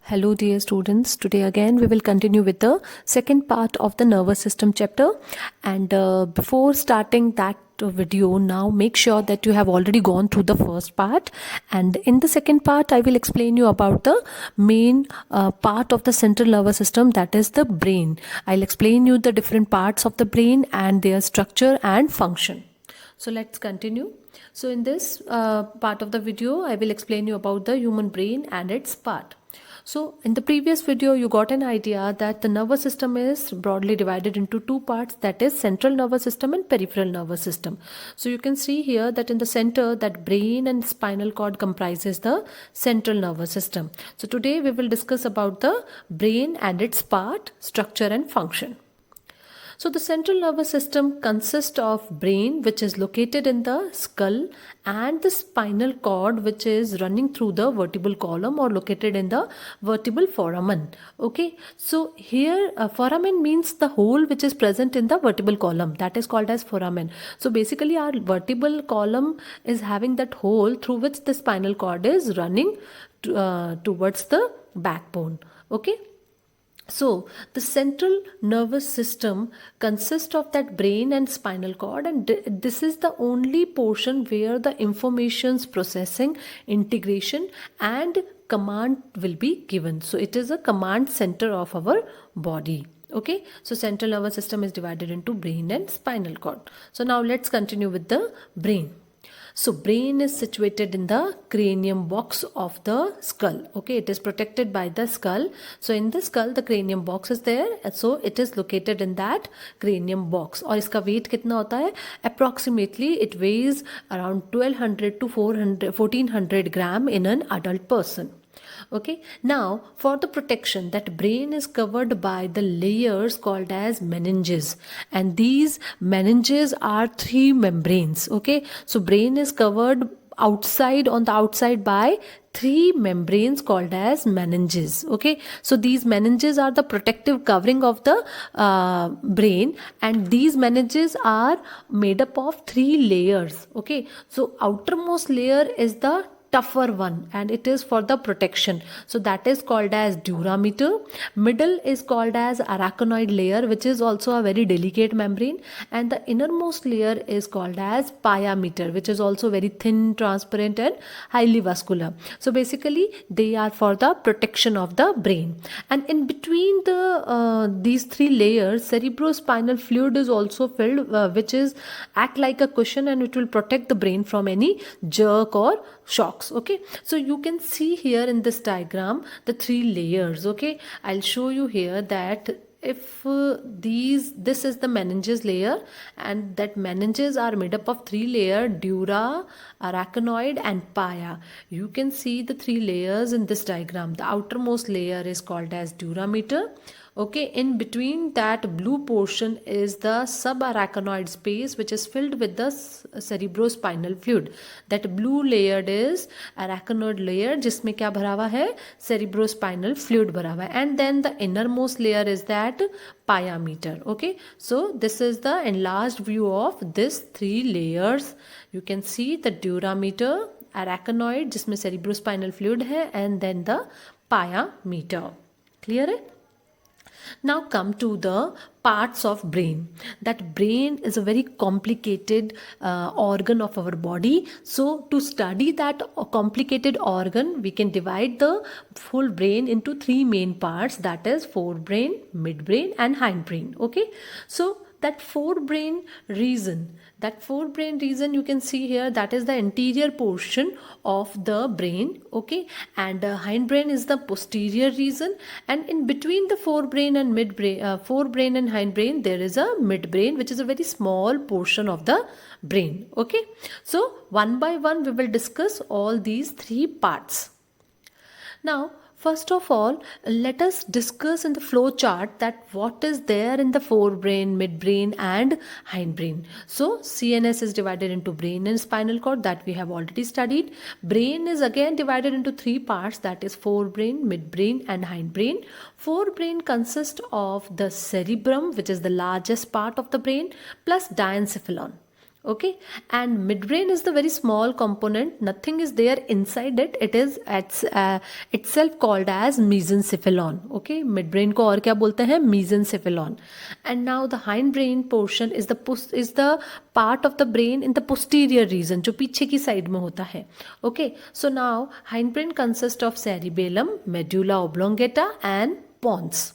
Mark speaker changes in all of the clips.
Speaker 1: Hello dear students, today again we will continue with the second part of the nervous system chapter, and before starting that video, now make sure that you have already gone through the first part, and in the second part I will explain you about the main part of the central nervous system, that is the brain. I'll explain you the different parts of the brain and their structure and function. So let's continue. So in this part of the video I will explain you about the human brain and its part. So in the previous video you got an idea that the nervous system is broadly divided into two parts, that is central nervous system and peripheral nervous system. So you can see here that in the center that brain and spinal cord comprises the central nervous system. So today we will discuss about the brain and its part, structure and function. So the central nervous system consists of brain, which is located in the skull, and the spinal cord, which is running through the vertebral column or located in the vertebral foramen. Okay, so here foramen means the hole which is present in the vertebral column, that is called as foramen. So basically our vertebral column is having that hole through which the spinal cord is running towards the backbone. Okay. So the central nervous system consists of that brain and spinal cord, and this is the only portion where the information's processing, integration and command will be given. So it is a command center of our body. Okay, so central nervous system is divided into brain and spinal cord. So now let's continue with the brain. So brain is situated in the cranium box of the skull. Okay, it is protected by the skull. So in the skull the cranium box is there. So it is located in that cranium box. और इसका weight कितना होता है? Approximately it weighs around 1200 to 1400 gram in an adult person. Okay, now for the protection, that brain is covered by the layers called as meninges, and these meninges are three membranes. Okay, so brain is covered on the outside by three membranes called as meninges. Okay, so these meninges are the protective covering of the brain, and these meninges are made up of three layers. Okay, so outermost layer is the tougher one, and it is for the protection, so that is called as dura mater. Middle is called as arachnoid layer, which is also a very delicate membrane, and the innermost layer is called as pia mater, which is also very thin, transparent and highly vascular. So basically they are for the protection of the brain, and in between the these three layers cerebrospinal fluid is also filled, which is act like a cushion, and it will protect the brain from any jerk or shocks. Okay, so you can see here in this diagram the three layers. Okay, I'll show you here that if this is the meninges layer, and that meninges are made up of three layers: dura, arachnoid and pia. You can see the three layers in this diagram. The outermost layer is called as dura mater. Okay, in between that blue portion is the subarachnoid space, which is filled with the cerebrospinal fluid. That blue layer is arachnoid layer, जिसमें क्या भरा हुआ है? Cerebrospinal fluid भरा हुआ है. And then the innermost layer is that pia mater. Okay, so this is the enlarged view of this three layers. You can see the dura mater, arachnoid जिसमें cerebrospinal fluid है, and then the pia mater. Clear है? Now come to the parts of brain. That brain is a very complicated organ of our body. So to study that complicated organ, we can divide the full brain into three main parts, that is forebrain, midbrain and hindbrain. Okay, so that forebrain region you can see here, that is the anterior portion of the brain. Okay, and hindbrain is the posterior region, and in between the forebrain and forebrain and hindbrain there is a midbrain, which is a very small portion of the brain. Okay, so one by one we will discuss all these three parts. Now first of all, let us discuss in the flow chart that what is there in the forebrain, midbrain and hindbrain. So CNS is divided into brain and spinal cord, that we have already studied. Brain is again divided into three parts, that is forebrain, midbrain and hindbrain. Forebrain consists of the cerebrum, which is the largest part of the brain, plus diencephalon. okay, and midbrain is the very small component, nothing is there inside it, it is itself called as mesencephalon. Okay, midbrain को और क्या बोलते हैं, mesencephalon. And now the hindbrain portion is the part of the brain in the posterior region, जो पीछे की side में होता है. Okay, so now hindbrain consists of cerebellum, medulla oblongata and pons.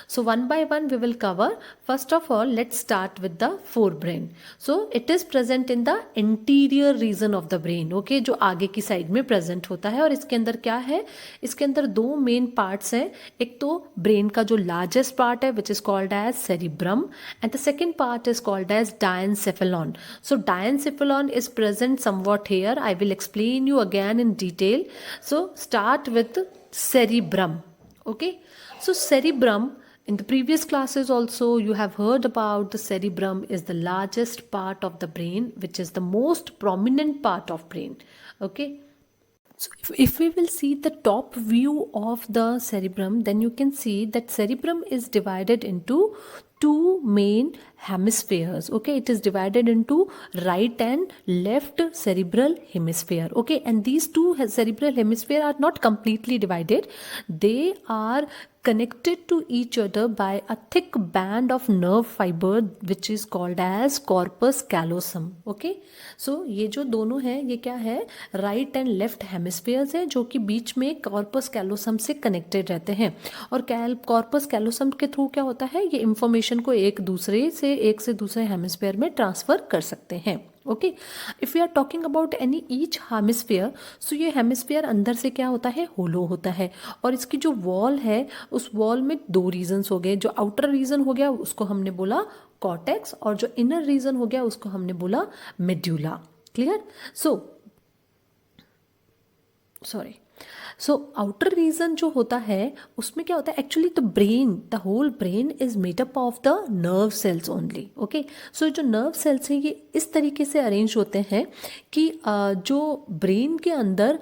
Speaker 1: So one by one we will cover. First of all, let's start with the forebrain. So it is present in the anterior region of the brain. Okay, जो आगे की side में present होता है. और इसके अंदर क्या है, इसके अंदर दो मेन पार्ट्स हैं. एक तो ब्रेन का जो लार्जेस्ट पार्ट है which is called as cerebrum, and the second part is called as diencephalon. So diencephalon is present somewhat here. I will explain you again in detail. So start with cerebrum. Okay, so cerebrum, in the previous classes also you have heard about the cerebrum is the largest part of the brain, which is the most prominent part of brain. Okay, so if we will see the top view of the cerebrum, then you can see that cerebrum is divided into two main hemispheres. Okay, it is divided into right and left cerebral hemisphere. Okay, and these two cerebral hemisphere are not completely divided, they are connected to each other by a thick band of nerve fiber which is called as corpus callosum. Okay, so ये जो दोनों हैं ये क्या है, right and left hemispheres है जो कि बीच में कॉर्पस कैलोसम से कनेक्टेड रहते हैं. और कॉर्पस कैलोसम के थ्रू क्या होता है, ये इंफॉर्मेशन को एक से दूसरे हेमिस्फीयर में ट्रांसफर कर सकते हैं. Okay, if we are talking about any each hemisphere, so ये हेमिस्फीयर अंदर से क्या होता है, होलो होता है. और इसकी जो वॉल है उस वॉल में दो रीजन्स हो गए. जो आउटर रीजन हो गया उसको हमने बोला कॉर्टेक्स, और जो इनर रीजन हो गया उसको हमने बोला medulla. Clear? So outer region जो होता है उसमें क्या होता है, actually the whole brain is made up of the nerve cells only. Okay, so जो नर्व सेल्स हैं ये इस तरीके से अरेंज होते हैं कि जो ब्रेन के अंदर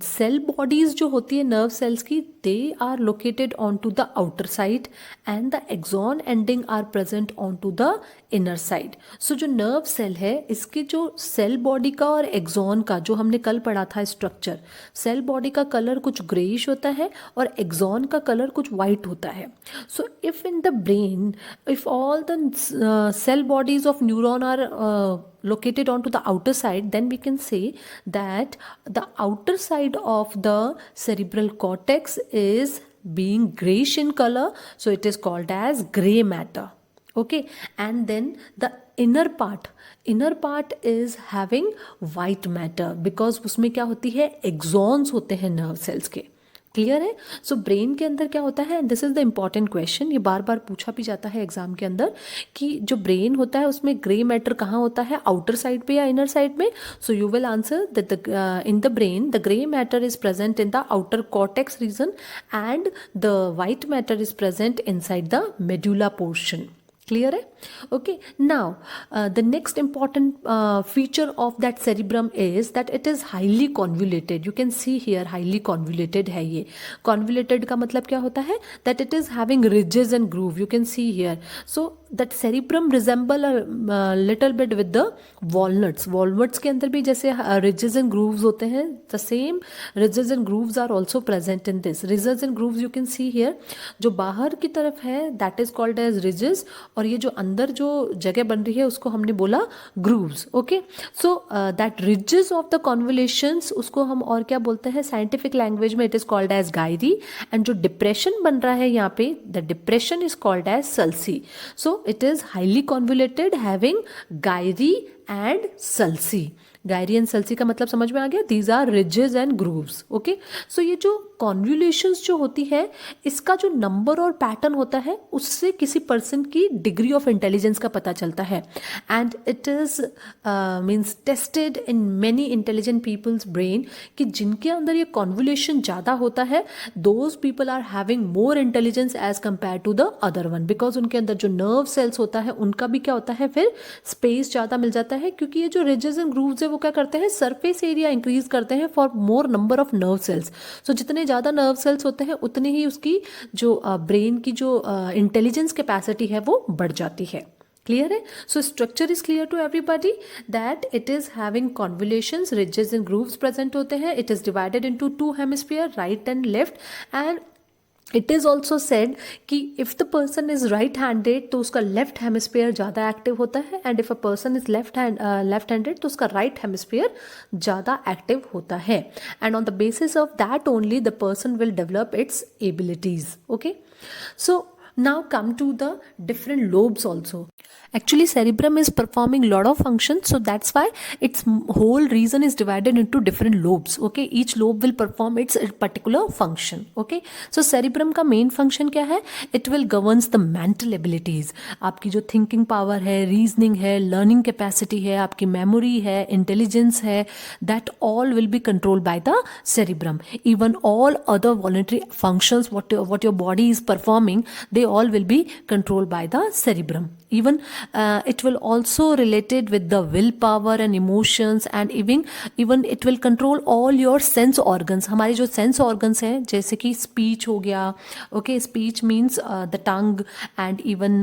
Speaker 1: सेल बॉडीज जो होती है नर्व सेल्स की, they are located on to the outer side and the axon ending are present on to the inner side. So जो नर्व सेल है इसके जो सेल बॉडी का और एक्सॉन का, जो हमने कल पढ़ा था स्ट्रक्चर, सेल बॉडी का कलर कुछ ग्रेइश होता है और एक्सॉन का कलर कुछ वाइट होता है. So if in the brain, if all the cell bodies of neuron are located onto the outer side, then we can say that the outer side of the cerebral cortex is being grayish in color, so it is called as gray matter. Okay, and then the inner part is having white matter because उसमें क्या होती है, exons होते हैं nerve cells के. Clear है? So brain के अंदर क्या होता है, this is the important question, ये बार बार पूछा भी जाता है एग्जाम के अंदर कि जो ब्रेन होता है उसमें ग्रे मैटर कहाँ होता है, आउटर साइड पे या इनर साइड में. So you will answer that in the brain the grey matter is present in the outer cortex region and the white matter is present inside the medulla portion. Clear है? Okay, now the next important feature of that cerebrum is that it is highly convoluted. You can see here highly convoluted है ये. Convoluted का मतलब क्या होता है, that it is having ridges and groove. You can see here. So that cerebrum resemble a little bit with the walnuts. Walnuts के अंदर भी जैसे ridges and grooves होते हैं, the same ridges and grooves are also present in this. Ridges and grooves you can see here. जो बाहर की तरफ है that is called as ridges, और ये जो अंदर जो जगह बन रही है उसको हमने बोला grooves. Okay, so that ridges of the convolutions उसको हम और क्या बोलते हैं, साइंटिफिक लैंग्वेज में it is called as gyri. And जो डिप्रेशन बन रहा है यहाँ पे, the depression is called as sulci. So it is highly convoluted having gyri and sulci. Gyri and sulci का मतलब समझ में आ गया, these are ridges and grooves. Okay, so ये जो कॉन्वोल्यूशंस जो होती है इसका जो नंबर और पैटर्न होता है उससे किसी पर्सन की डिग्री ऑफ इंटेलिजेंस का पता चलता है. And it is means tested in many intelligent people's brain कि जिनके अंदर ये कॉन्वोल्यूशन ज़्यादा होता है, those people are having more intelligence as compare to the other one, because उनके अंदर जो नर्व सेल्स होता है उनका भी क्या होता है, फिर स्पेस ज़्यादा मिल जाता है. क्योंकि ये जो रिजेस एंड ग्रूव्स है वो क्या करते हैं, सरफेस एरिया इंक्रीज करते हैं for more number of nerve cells. So जितने ज़्यादा नर्व सेल्स होते हैं उतनी ही उसकी जो ब्रेन की जो इंटेलिजेंस कैपेसिटी है वो बढ़ जाती है. क्लियर है? So structure is clear to everybody that it is having convolutions, ridges and grooves present होते हैं. It is divided into two hemisphere, right and left. And it is also said कि if the person is right handed तो उसका left hemisphere ज़्यादा active होता है, and if a person is left handed तो उसका राइट हेमिस्फीयर ज़्यादा active होता है. And on the basis of that only the person will develop it's abilities. Okay, so now come to the different lobes also. Actually cerebrum is performing lot of functions, so that's why its whole reason is divided into different lobes. Okay, each lobe will perform its particular function. Okay, so cerebrum का main function क्या है? It will governs the mental abilities. आपकी जो thinking power है, reasoning है, learning capacity है, आपकी memory है, intelligence है, that all will be controlled by the cerebrum. Even all other voluntary functions what your body is performing, they all will be controlled by the cerebrum. Even it will also related with the willpower and emotions, and even it will control all your sense organs. हमारे जो sense organs हैं जैसे कि speech हो गया. Okay, speech means the tongue, and even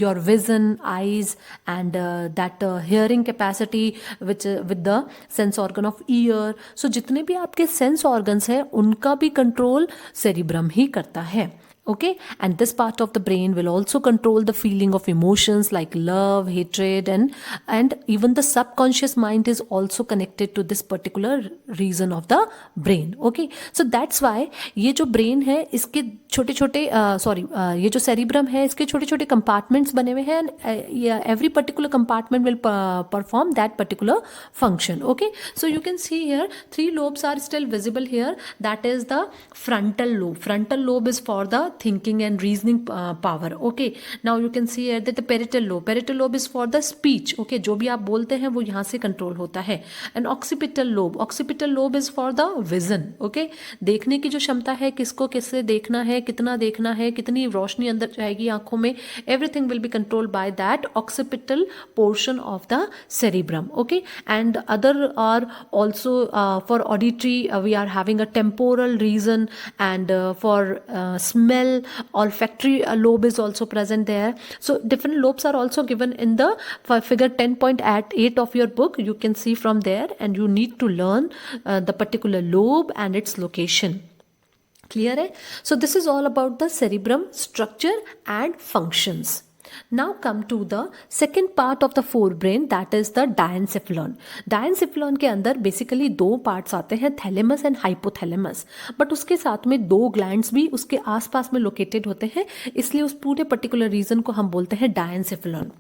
Speaker 1: your vision, eyes, and that hearing capacity which with the sense organ of ear. So जितने भी आपके sense organs हैं उनका भी control cerebrum ही करता है. Okay, and this part of the brain will also control the feeling of emotions like love, hatred, and even the subconscious mind is also connected to this particular region of the brain. Okay, so that's why ये जो brain है इसके छोटे छोटे ये जो cerebrum है इसके छोटे छोटे compartments बने हुए हैं, and every particular compartment will perform that particular function. Okay, so you can see here 3 lobes are still visible here. That is the frontal lobe. Frontal lobe is for the thinking and reasoning power. Okay, now you can see here that the parietal lobe is for the speech. Okay, जो भी आप बोलते हैं वो यहाँ से control होता है. And occipital lobe is for the vision. Okay, देखने की जो क्षमता है, किसको किससे देखना है, कितना देखना है, कितनी रोशनी अंदर जाएगी आंखों में, everything will be controlled by that occipital portion of the cerebrum. Okay, and other are also for auditory we are having a temporal region, and for smell, olfactory lobe is also present there. So different lobes are also given in the figure 10.8 of your book. You can see from there, and you need to learn the particular lobe and its location. Clear hai? So this is all about the cerebrum structure and functions. Now come to the second part of the forebrain, that is the diencephalon. Diencephalon के अंदर basically 2 parts आते हैं, thalamus and hypothalamus. But उसके साथ में 2 glands भी उसके आसपास में located होते हैं, इसलिए उस पूरे particular region को हम बोलते हैं diencephalon.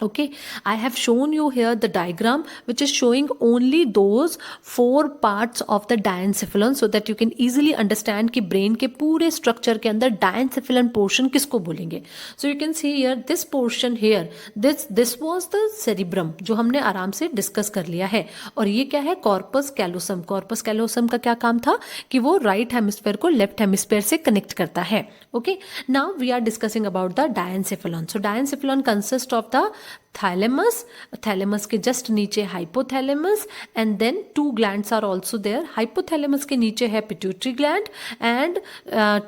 Speaker 1: Okay, I have shown you here the diagram which is showing only those 4 parts of the diencephalon, so that you can easily understand कि brain के पूरे structure के अंदर diencephalon portion किसको बोलेंगे. So you can see here this portion here, this was the cerebrum जो हमने आराम से discuss कर लिया है. और ये क्या है? corpus callosum. corpus callosum का क्या काम था कि वो right hemisphere को left hemisphere से connect करता है. Okay, now we are discussing about the diencephalon. So diencephalon consists of the thalamus के जस्ट नीचे hypothalamus, and then 2 glands are also there. hypothalamus के नीचे है pituitary gland, and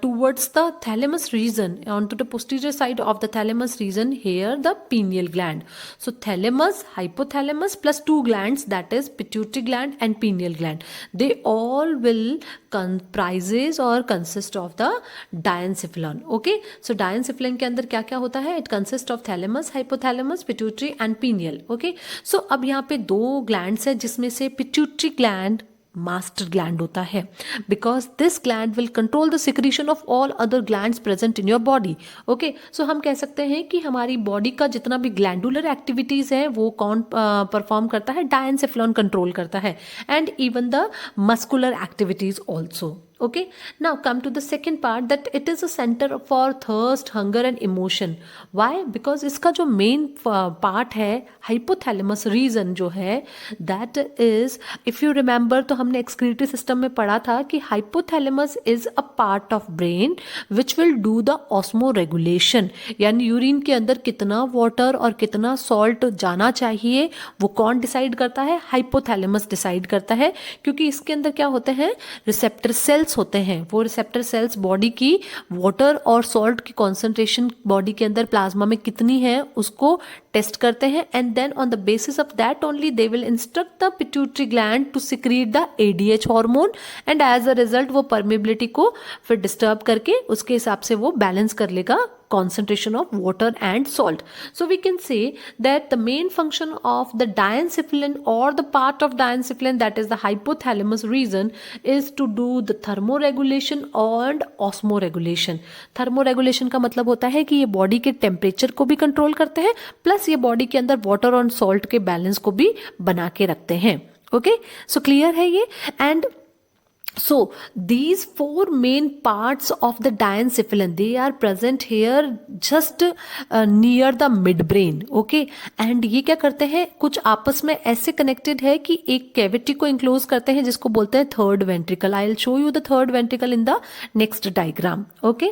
Speaker 1: towards the thalamus region, onto the posterior side of the thalamus region, here the pineal gland. So thalamus, hypothalamus plus 2 glands, that is pituitary gland and pineal gland, they all will comprises or consist of the diencephalon. Okay, so diencephalon के अंदर क्या क्या होता है? It consists of thalamus, hypothalamus, pituitary and pineal. Okay, so अब यहाँ पे 2 glands है जिसमें से pituitary gland master gland होता है, because this gland will control the secretion of all other glands present in your body. Okay, so हम कह सकते हैं कि हमारी बॉडी का जितना भी glandular activities है वो कौन परफॉर्म करता है? diencephalon कंट्रोल करता है, and even the muscular activities also. Okay, now come to the second part, that it is a center for thirst, hunger and emotion. Why? Because इसका जो main part है hypothalamus region जो है, that is, if you remember, तो हमने excretory system में पढ़ा था कि hypothalamus is a part of brain which will do the osmoregulation. यानी यूरिन के अंदर कितना वाटर और कितना सॉल्ट जाना चाहिए वो कौन डिसाइड करता है? हाइपोथैलेमस डिसाइड करता है, क्योंकि इसके अंदर क्या होते हैं? रिसेप्टर सेल्स सेल्स होते हैं, वो रिसेप्टर सेल्स बॉडी की वाटर और सॉल्ट की कॉन्सेंट्रेशन बॉडी के अंदर प्लाज्मा में कितनी है उसको टेस्ट करते हैं, and then on the basis of that only they will instruct the pituitary gland to secrete the ADH hormone, and as a result वो परमेबिलिटी को फिर डिस्टर्ब करके उसके हिसाब से वो बैलेंस कर लेगा concentration of water and salt. So we can say that the main function of the diencephalon or the part of diencephalon, that is the hypothalamus region, is to do the thermoregulation and osmoregulation. Thermoregulation का मतलब होता है कि ये body के temperature को भी control करते हैं, प्लस ये बॉडी के अंदर वाटर और सॉल्ट के बैलेंस को भी बना के रखते हैं. ओके, सो क्लियर है ये. And so these four main parts of the diencephalon, they are present here just near the midbrain. Okay, and ये क्या करते हैं, कुछ आपस में ऐसे कनेक्टेड है कि एक कैविटी को इंक्लोज करते हैं जिसको बोलते हैं third ventricle. I will show you the third ventricle in the next diagram. Okay,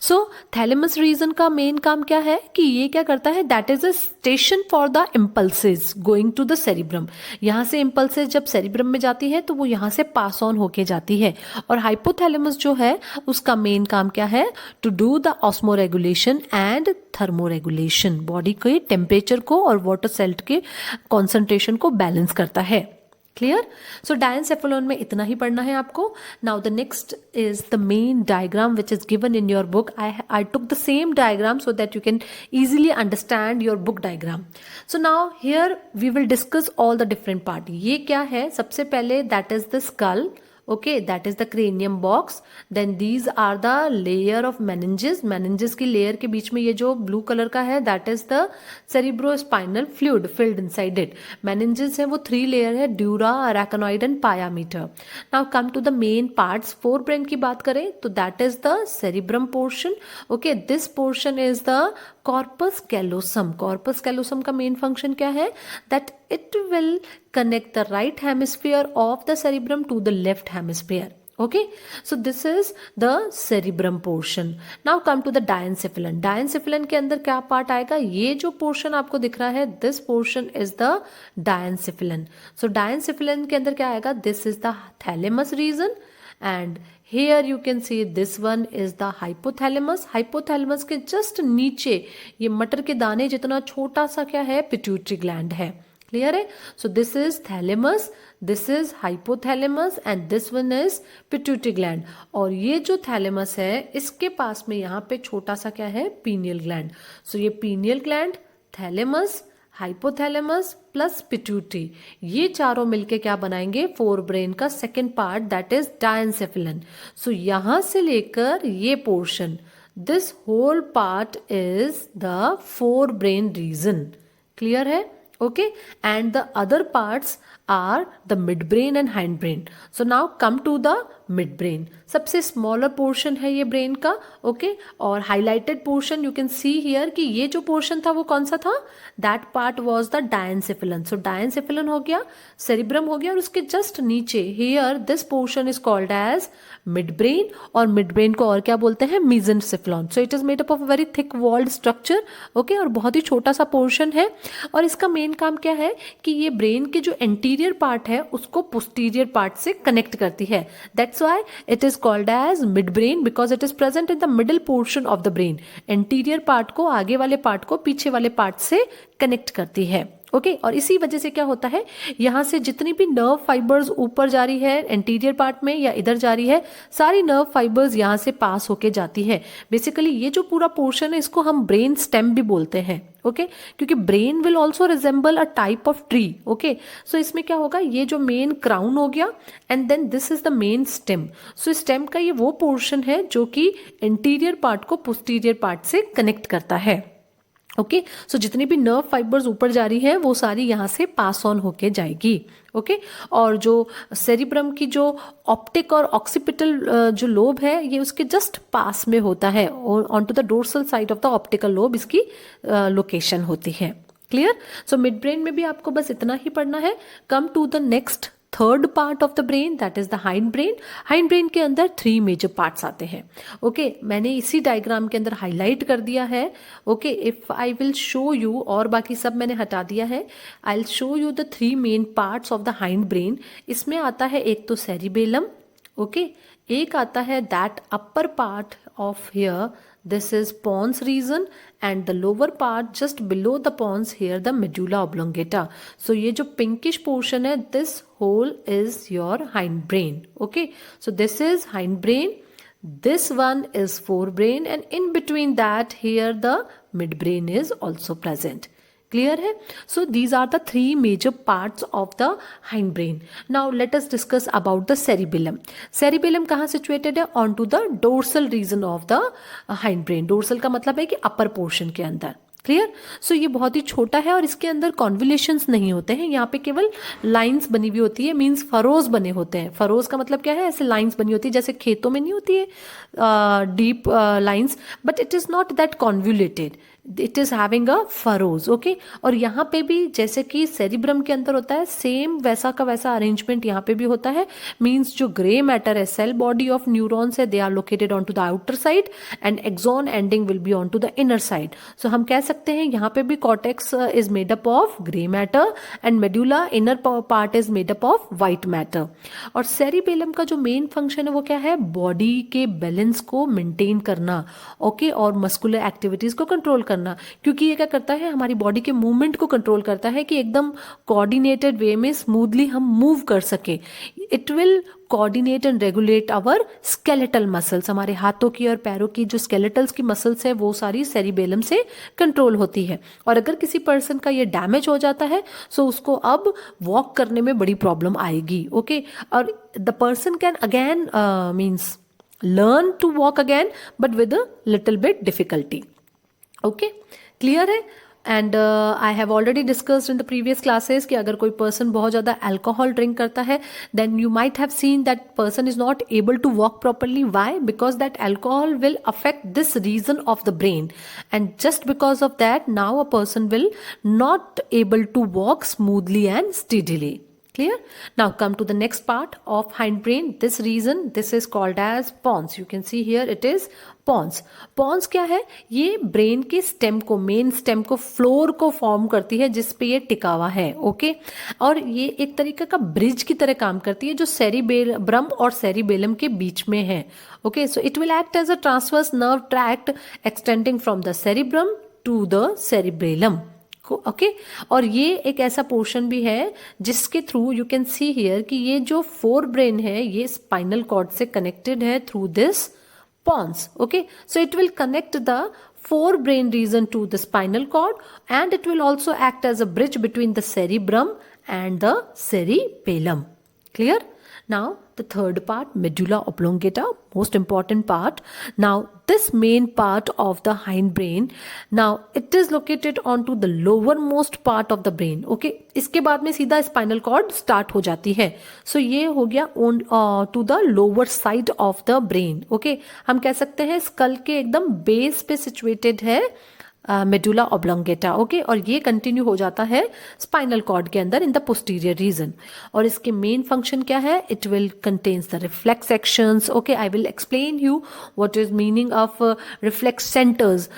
Speaker 1: so thalamus region का मेन काम क्या है कि ये क्या करता है, that is a station for the impulses going to the cerebrum. यहाँ से इम्पल्सेस जब सेरिब्रम में जाती है तो वो यहाँ से पास ऑन होके जाती है. और हाइपोथैलेमस जो है उसका मेन काम क्या है, to do the osmoregulation and thermoregulation. Body के टेम्परेचर को और वाटर सेल्ट के कॉन्सेंट्रेशन को बैलेंस करता है. क्लियर. सो डायनसेफेलॉन में इतना ही पढ़ना है आपको. Now the next is the main diagram which is given in your book. I took the same diagram so that you can easily understand your book diagram. So now here we will discuss all the different part. ये क्या है, सबसे पहले that is the skull. Okay, that is the cranium box. Then these are the layer of meninges. meninges की layer के बीच में ये जो blue color का है, that is the cerebrospinal fluid filled inside it. meninges है वो 3 layer है, dura, arachnoid and pyometer. Now come to the main parts. forebrain की बात करें तो that is the cerebrum portion. Okay, this portion is the corpus callosum. corpus callosum का main function क्या है, that it will connect the right hemisphere of the cerebrum to the left hemisphere. Okay, so this is the cerebrum portion. Now come to the diencephalon. diencephalon के अंदर क्या part आएगा, ये जो portion आपको दिख रहा है, this portion is the diencephalon. So diencephalon के अंदर क्या आएगा, this is the thalamus region, and here you can see this one is the hypothalamus. hypothalamus के just नीचे ये मटर के दाने जितना छोटा सा क्या है, pituitary gland है. क्लियर है. So this is thalamus, this is hypothalamus and this one is pituitary gland. और ये जो थैलेमस है इसके पास में यहाँ पे छोटा सा क्या है, पीनियल ग्लैंड. सो ये pineal gland, thalamus, hypothalamus plus pituitary, ये चारों मिलके क्या बनाएंगे, फोर ब्रेन का second part, that is diencephalon. So यहां से लेकर ये portion, this whole part is the forebrain region. Clear है. Okay, and the other parts are the midbrain and hindbrain. So now come to the midbrain. सबसे smaller portion है ये brain का. Okay, और highlighted portion you can see here कि ये जो portion था वो कौन सा था, that part was the diencephalon. So diencephalon हो गया, सेरिब्रम हो गया, और उसके जस्ट नीचे here this portion is called as midbrain, और मिड ब्रेन को और क्या बोलते हैं, mesencephalon. So it is made up of very thick walled structure. Okay, और बहुत ही छोटा सा पोर्शन है, और इसका मेन काम क्या है कि ये ब्रेन के जो एंटीरियर पार्ट है उसको पोस्टीरियर पार्ट से कनेक्ट करती है. That's why it is called as midbrain because it is present in the middle portion of the brain. Anterior part को आगे वाले पार्ट को पीछे वाले पार्ट से कनेक्ट करती है. ओके, और इसी वजह से क्या होता है, यहां से जितनी भी नर्व फाइबर्स ऊपर जा रही है एंटीरियर पार्ट में या इधर जा रही है, सारी नर्व फाइबर्स यहां से पास होके जाती है. बेसिकली ये जो पूरा पोर्शन है इसको हम ब्रेन स्टेम भी बोलते हैं. ओके, क्योंकि brain will also resemble a type of tree. Okay, so इसमें क्या होगा, ये जो मेन क्राउन हो गया and then this is the main stem. So stem का ये वो पोर्शन है जो कि एंटीरियर पार्ट को पोस्टीरियर पार्ट से कनेक्ट करता है. ओके, सो जितनी भी नर्व फाइबर्स ऊपर जा रही है वो सारी यहाँ से पास ऑन होके जाएगी. ओके, और जो सेरिब्रम की जो ऑप्टिक और ऑक्सीपिटल जो लोब है ये उसके जस्ट पास में होता है, और on to the dorsal side of the optical lobe इसकी लोकेशन होती है. क्लियर. सो मिड ब्रेन में भी आपको बस इतना ही पढ़ना है. Come to the next third part of the brain, that is the hind brain. Hind brain के अंदर 3 मेजर पार्ट्स आते हैं. ओके, मैंने इसी डायग्राम के अंदर हाईलाइट कर दिया है. Okay, if I will show you, और बाकी सब मैंने हटा दिया है, आई will show you the 3 main parts of the hind brain. इसमें आता है एक तो सेरिबेलम. ओके, एक आता है that upper part of here, this is pons region, and the lower part just below the pons here the medulla oblongata. So ये जो pinkish portion है, this whole is your hindbrain. Okay, so this is hindbrain, this one is forebrain, and in between that here the midbrain is also present. Clear है? So these are the three major parts of the hindbrain. Now let us discuss about the cerebellum. Cerebellum कहाँ situated है? Onto the dorsal region of the hindbrain. Dorsal का मतलब है कि upper portion के अंदर. Clear? सो ये बहुत ही छोटा है और इसके अंदर कॉन्वोल्यूशंस नहीं होते हैं, यहाँ पे केवल लाइंस बनी हुई होती है, मींस फरोज बने होते हैं. फरोज का मतलब क्या है? ऐसे लाइंस बनी होती है जैसे खेतों में नहीं होती है deep lines, but it is not that convoluted, it is having a furrows. Okay, और यहाँ पे भी जैसे कि सेरिब्रम के अंदर होता है, सेम वैसा का वैसा अरेंजमेंट यहाँ पे भी होता है. मींस जो ग्रे मैटर है, सेल बॉडी ऑफ न्यूरॉन्स है, they are located on to the outer side and axon ending will be on to the inner side. So हम कह सकते हैं यहाँ पे भी cortex is made up of grey matter and medulla inner part is made up of white matter. और cerebellum का जो मेन फंक्शन है वो क्या है? बॉडी के बैलेंस को मेंटेन करना. ओके, और मस्कुलर एक्टिविटीज को कंट्रोल करना, क्योंकि ये क्या करता है? हमारी बॉडी के मूवमेंट को कंट्रोल करता है कि एकदम कोऑर्डिनेटेड वे में स्मूथली हम मूव कर सके. It will coordinate and regulate our skeletal muscles. हमारे हाथों की और पैरों की जो स्केलेटल्स की मसल्स है वो सारी सेरिबेलम से कंट्रोल होती है. और अगर किसी पर्सन का ये डैमेज हो जाता है सो उसको अब वॉक करने में बड़ी प्रॉब्लम आएगी. ओके, और the person can again means learn to walk again but with a little bit difficulty. Okay, clear है? And I have already discussed in the previous classes कि अगर कोई पर्सन बहुत ज़्यादा अल्कोहल ड्रिंक करता है then you might have seen that person is not able to walk properly. Why? Because that alcohol will affect this region of the brain and just because of that now a person will not able to walk smoothly and steadily. Clear? Now come to the next part of hindbrain. This region, this is called as pons. You can see here it is pons. Pons क्या है? ये brain के stem को, main stem को, floor को form करती है जिस पे ये टिका हुआ है. ओके, और ये एक तरीके का ब्रिज की तरह काम करती है जो सेरिबेलम और सेरिबेलम के बीच में है. Okay, so it will act as a transverse nerve tract extending from the cerebrum to the cerebellum. Okay, और ये एक ऐसा पोर्शन भी है जिसके through you can see here कि ये जो फोर ब्रेन है ये स्पाइनल कॉर्ड से कनेक्टेड है through this pons. Okay, so it will connect the forebrain region to the spinal cord and it will also act as a bridge between the cerebrum and the cerebellum. Clear? Now the third part, medulla oblongata, most important part. Now this main part of the hindbrain, now it is located onto the lowermost part of the brain. Okay, इसके बाद में सीधा spinal cord start हो जाती है. So ये हो गया on to the lower side of the brain. Okay, हम कह सकते हैं skull के एकदम base पे situated है मेडुला ऑब्लोंगेटा. ओके, और ये कंटिन्यू हो जाता है स्पाइनल कॉर्ड के अंदर इन द पोस्टीरियर रीजन. और इसके मेन फंक्शन क्या है? It will contains the reflex actions. Okay, I will explain you what is meaning of reflex centres.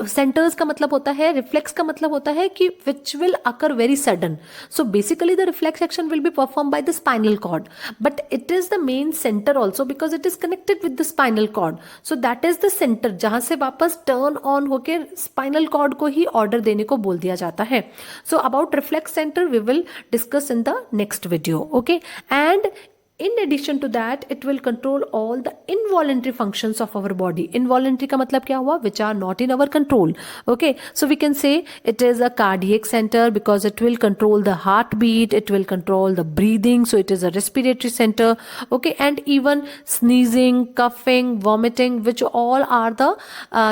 Speaker 1: Centres का मतलब होता है, रिफ्लेक्स का मतलब होता है कि which will occur very sudden. So basically the reflex action will be perform by the spinal cord, but it is the main centre also because it is connected with the spinal cord. So that is the centre जहां से वापस turn on होकर spinal cord को ही order देने को बोल दिया जाता है. So about reflex centre we will discuss in the next video. Okay, and in addition to that it will control all the involuntary functions of our body. Involuntary का मतलब क्या हुआ? Which are not in our control. Okay, so we can say it is a cardiac center because it will control the heartbeat, it will control the breathing, so it is a respiratory center. Okay, and even sneezing, coughing, vomiting, which all are the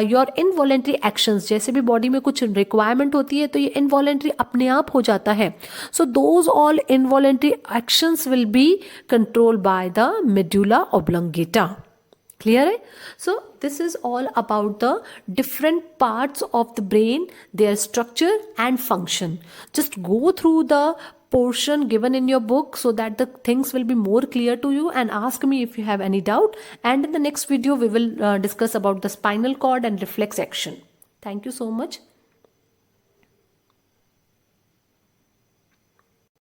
Speaker 1: your involuntary actions. जैसे भी body में कुछ requirement होती है तो ये involuntary अपने आप हो जाता है. So those all involuntary actions will be controlled by the medulla oblongata. Clear है? So this is all about the different parts of the brain, their structure and function. Just go through the portion given in your book so that the things will be more clear to you, and ask me if you have any doubt, and in the next video we will discuss about the spinal cord and reflex action. Thank you so much.